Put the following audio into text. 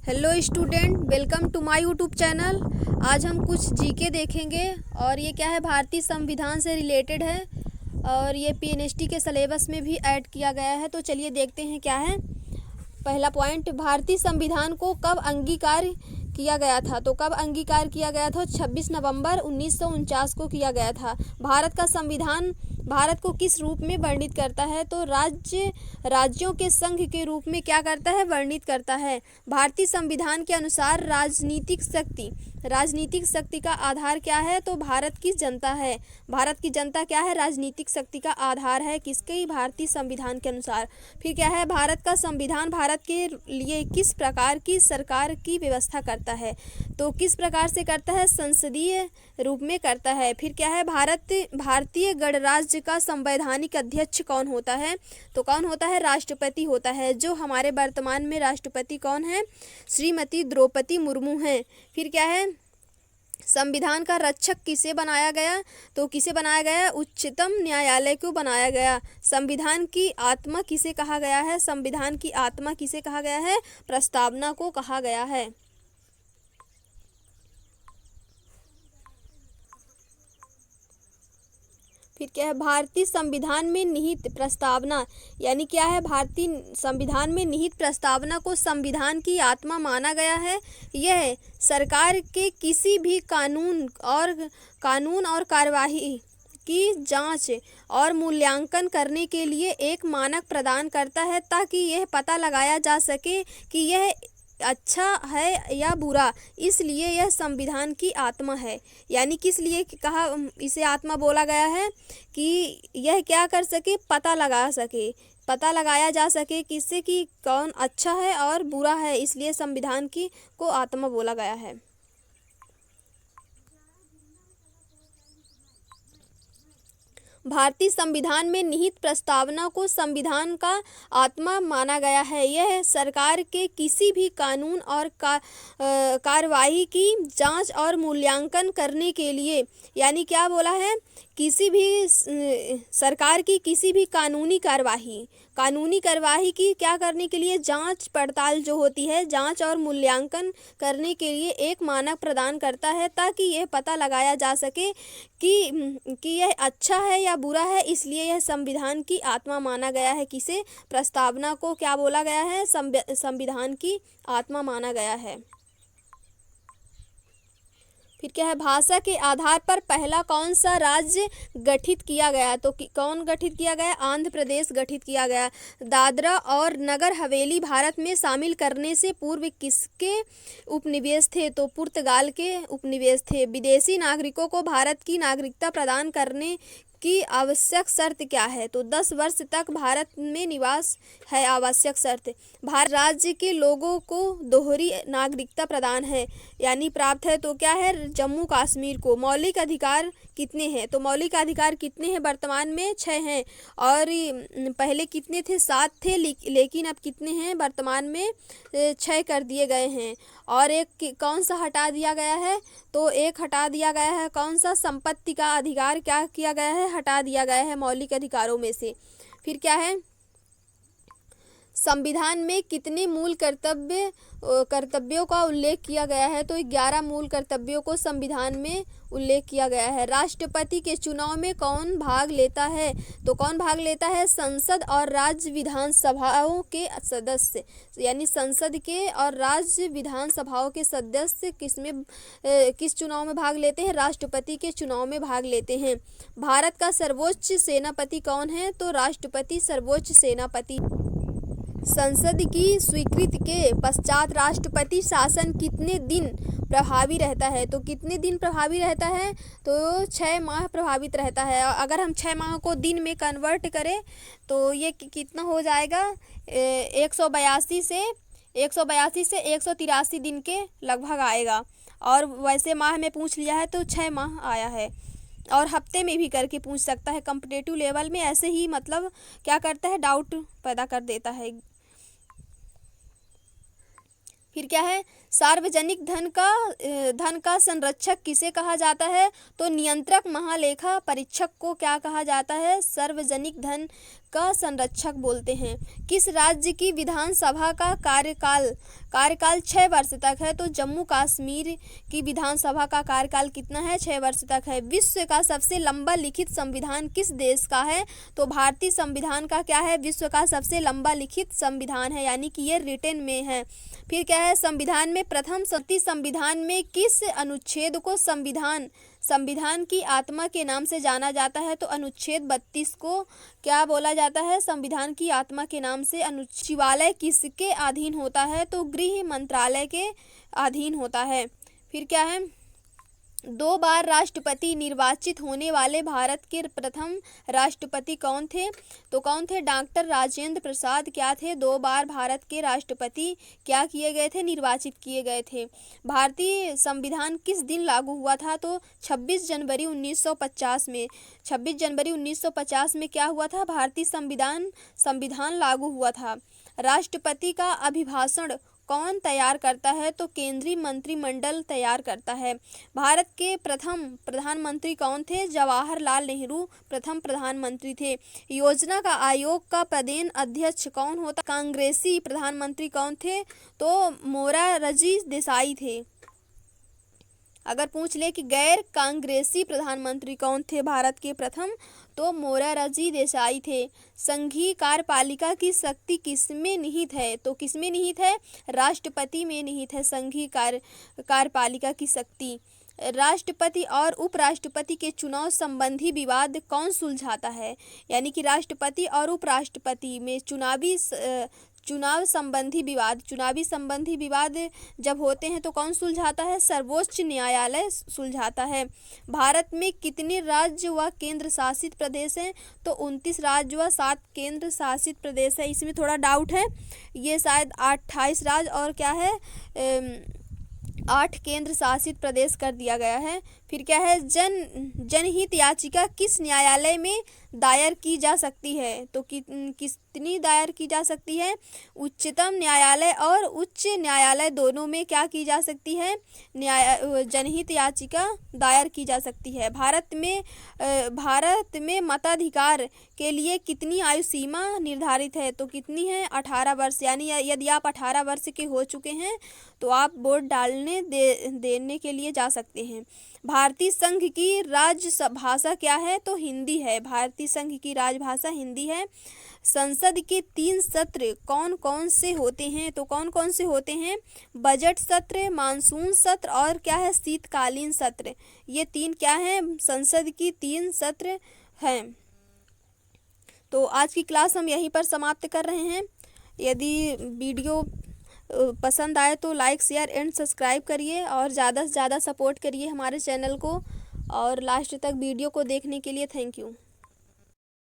Hello student, welcome to my YouTube channel. आज हम कुछ जीके देखेंगे और ये क्या है, भारतीय संविधान से रिलेटेड है और ये पीएनएसटी के सिलेबस में भी ऐड किया गया है। तो चलिए देखते हैं क्या है। पहला पॉइंट, भारतीय संविधान को कब अंगीकार किया गया था? तो कब अंगीकार किया गया था? 26 नवंबर 1949 को किया गया था। भारत का संविधान भारत को किस रूप में वर्णित करता है? तो राज्यों के संघ के रूप में क्या करता है? वर्णित करता है। भारतीय संविधान के अनुसार राजनीतिक शक्ति का आधार क्या है? तो भारत की जनता है। भारत की जनता क्या है? राजनीतिक शक्ति का आधार है किसके? भारतीय संविधान के अनुसार। फिर क्या है, भारत का संविधान भारत के लिए किस प्रकार की सरकार की व्यवस्था करता है? तो किस प्रकार से करता है? संसदीय रूप में करता है। फिर क्या है, भारतीय गणराज्य का संवैधानिक अध्यक्ष कौन होता है? तो कौन होता है? राष्ट्रपति होता है। जो हमारे वर्तमान में राष्ट्रपति कौन है? श्रीमती द्रौपदी मुर्मू हैं। फिर क्या है, संविधान का रक्षक किसे बनाया गया? तो किसे बनाया गया? उच्चतम न्यायालय को बनाया गया। संविधान की आत्मा किसे कहा गया है? संविधान की आत्मा किसे कहा गया है? प्रस्तावना को कहा गया है। फिर क्या है, भारतीय संविधान में निहित प्रस्तावना यानी क्या है? भारतीय संविधान में निहित प्रस्तावना को संविधान की आत्मा माना गया है। यह सरकार के किसी भी कानून और कार्यवाही की जांच और मूल्यांकन करने के लिए एक मानक प्रदान करता है, ताकि यह पता लगाया जा सके कि यह अच्छा है या बुरा। इसलिए यह संविधान की आत्मा है। यानी किस लिए कहा इसे आत्मा बोला गया है? कि यह क्या कर सके? पता लगाया जा सके किससे कि कौन अच्छा है और बुरा है। इसलिए संविधान की को आत्मा बोला गया है। भारतीय संविधान में निहित प्रस्तावना को संविधान का आत्मा माना गया है। यह सरकार के किसी भी कानून और कार्यवाही की जांच और मूल्यांकन करने के लिए, यानी क्या बोला है? किसी भी सरकार की किसी भी कानूनी कार्यवाही की क्या करने के लिए? जांच पड़ताल जो होती है, जांच और मूल्यांकन करने के लिए एक मानक प्रदान करता है, ताकि यह पता लगाया जा सके कि यह अच्छा है या बुरा है। इसलिए यह संविधान की आत्मा माना गया है। किसे? प्रस्तावना को क्या बोला गया है? संविधान की आत्मा माना गया है। फिर क्या है, भाषा के आधार पर पहला कौन सा राज्य गठित किया गया? तो कौन गठित किया गया? आंध्र प्रदेश गठित किया गया। दादरा और नगर हवेली भारत में शामिल करने से पूर्व किसके उपनिवेश थे? तो पुर्तगाल के उपनिवेश थे। विदेशी नागरिकों को भारत की नागरिकता प्रदान करने की आवश्यक शर्त क्या है? तो 10 वर्ष तक भारत में निवास है आवश्यक शर्त। भारत राज्य के लोगों को दोहरी नागरिकता प्रदान है, यानी प्राप्त है। तो क्या है? जम्मू कश्मीर को। मौलिक अधिकार कितने हैं? तो मौलिक अधिकार कितने हैं? वर्तमान में 6 हैं और पहले कितने थे? 7 थे, लेकिन अब कितने हैं? वर्तमान में 6 कर दिए गए हैं। और एक कौन सा हटा दिया गया है? तो एक हटा दिया गया है। कौन सा? संपत्ति का अधिकार क्या किया गया है? हटा दिया गया है मौलिक अधिकारों में से। फिर क्या है, संविधान में कितने मूल कर्तव्यों का उल्लेख किया गया है? तो 11 मूल कर्तव्यों को संविधान में उल्लेख किया गया है। राष्ट्रपति के चुनाव में कौन भाग लेता है? तो कौन भाग लेता है? संसद और राज्य विधानसभाओं के सदस्य, यानी संसद के और राज्य विधानसभाओं के सदस्य किस चुनाव में भाग लेते हैं? राष्ट्रपति के चुनाव में भाग लेते हैं। भारत का सर्वोच्च सेनापति कौन है? तो राष्ट्रपति सर्वोच्च सेनापति। संसद की स्वीकृति के पश्चात राष्ट्रपति शासन कितने दिन प्रभावी रहता है? तो कितने दिन प्रभावी रहता है? तो 6 माह प्रभावित रहता है। अगर हम 6 माह को दिन में कन्वर्ट करें तो ये कितना हो जाएगा? 182 से 183 दिन के लगभग आएगा। और वैसे माह में पूछ लिया है तो 6 माह आया है। और हफ्ते में भी करके पूछ सकता है। कॉम्पिटिटिव लेवल में ऐसे ही मतलब क्या करता है? डाउट पैदा कर देता है। फिर क्या है, सार्वजनिक धन का संरक्षक किसे कहा जाता है? तो नियंत्रक महालेखा परीक्षक को क्या कहा जाता है? सार्वजनिक धन का संरक्षक बोलते हैं। किस राज्य की विधानसभा का कार्यकाल 6 वर्ष तक है? तो जम्मू कश्मीर की विधानसभा का कार्यकाल कितना है? 6 वर्ष तक है। विश्व का सबसे लंबा लिखित संविधान किस देश का है? तो भारतीय संविधान का क्या है? विश्व का सबसे लंबा लिखित संविधान है, यानी कि ये रिटन में है। फिर क्या है? संविधान में प्रथम संविधान में किस अनुच्छेद को संविधान की आत्मा के नाम से जाना जाता है? तो अनुच्छेद 32 को क्या बोला जाता है? संविधान की आत्मा के नाम से। सचिवालय किसके अधीन होता है? तो गृह मंत्रालय के अधीन होता है। फिर क्या है? 2 बार राष्ट्रपति निर्वाचित होने वाले भारत के प्रथम राष्ट्रपति कौन थे? तो कौन थे? डॉक्टर राजेंद्र प्रसाद क्या थे? 2 बार भारत के राष्ट्रपति क्या किए गए थे? निर्वाचित किए गए थे। भारतीय संविधान किस दिन लागू हुआ था? तो 26 जनवरी 1950 में। 26 जनवरी 1950 में क्या हुआ था? भारतीय संविधान लागू हुआ था। राष्ट्रपति का अभिभाषण कौन तैयार करता है? तो केंद्रीय मंत्रिमंडल तैयार करता है। भारत के प्रथम प्रधानमंत्री कौन थे? जवाहरलाल नेहरू प्रथम प्रधानमंत्री थे। योजना का आयोग का प्रदेश अध्यक्ष कौन होता? कांग्रेसी प्रधानमंत्री कौन थे? तो मोरारजी देसाई थे। अगर पूछ ले कि गैर कांग्रेसी प्रधानमंत्री कौन थे भारत के प्रथम? तो मोरारजी देसाई थे। संघीय कार्यपालिका की शक्ति किसमें निहित है? तो किसमें निहित है? राष्ट्रपति में निहित है संघीय कार्यपालिका की शक्ति। राष्ट्रपति और उपराष्ट्रपति के चुनाव संबंधी विवाद कौन सुलझाता है? यानी कि राष्ट्रपति और उपराष्ट्रपति में चुनावी संबंधी विवाद जब होते हैं तो कौन सुलझाता है? सर्वोच्च न्यायालय सुलझाता है। भारत में कितने राज्य व केंद्र शासित प्रदेश हैं? तो 29 राज्य व 7 केंद्र शासित प्रदेश है। इसमें थोड़ा डाउट है, ये शायद 28 राज्य और क्या है 8 केंद्र शासित प्रदेश कर दिया गया है। फिर क्या है? जनहित याचिका किस न्यायालय में दायर की जा सकती है? तो कितनी दायर की जा सकती है? उच्चतम न्यायालय और उच्च न्यायालय दोनों में क्या की जा सकती है? जनहित याचिका दायर की जा सकती है। भारत में मताधिकार के लिए कितनी आयु सीमा निर्धारित है? तो कितनी है? 18 वर्ष। यानी यदि आप 18 वर्ष के हो चुके हैं तो आप वोट डालने देने के लिए जा सकते हैं। भारतीय संघ की राजभाषा क्या है? तो हिंदी है। भारतीय संघ की राजभाषा हिंदी है। संसद के 3 सत्र कौन कौन से होते हैं? तो कौन कौन से होते हैं? बजट सत्र, मानसून सत्र और क्या है? शीतकालीन सत्र। ये 3 क्या है? संसद की 3 सत्र हैं। तो आज की क्लास हम यहीं पर समाप्त कर रहे हैं। यदि वीडियो पसंद आए तो लाइक, शेयर एंड सब्सक्राइब करिए और ज़्यादा से ज़्यादा सपोर्ट करिए हमारे चैनल को। और लास्ट तक वीडियो को देखने के लिए थैंक यू।